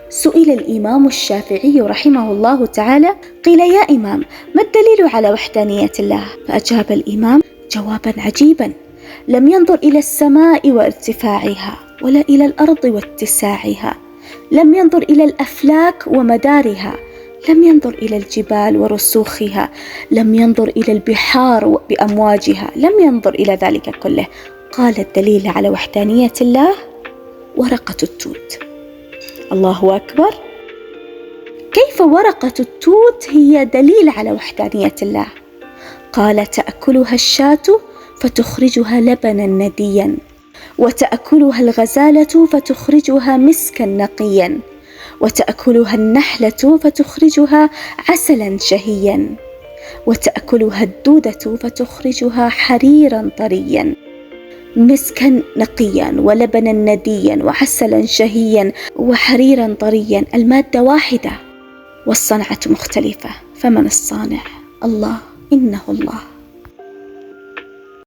سئل الإمام الشافعي رحمه الله تعالى: قيل يا إمام، ما الدليل على وحدانية الله؟ فأجاب الإمام جوابا عجيبا: لم ينظر إلى السماء وارتفاعها، ولا إلى الأرض واتساعها، لم ينظر إلى الأفلاك ومدارها، لم ينظر إلى الجبال ورسوخها، لم ينظر إلى البحار بأمواجها، لم ينظر إلى ذلك كله. قال: الدليل على وحدانية الله ورقة التوت. الله أكبر! كيف ورقة التوت هي دليل على وحدانية الله؟ قال: تأكلها الشاة فتخرجها لبنا نديا، وتأكلها الغزالة فتخرجها مسكا نقيا، وتأكلها النحلة فتخرجها عسلا شهيا، وتأكلها الدودة فتخرجها حريرا طريا. مسكا نقيا ولبنا نديا وعسلا شهيا وحريرا طريا، المادة واحدة والصنعة مختلفة، فمن الصانع؟ الله، إنه الله.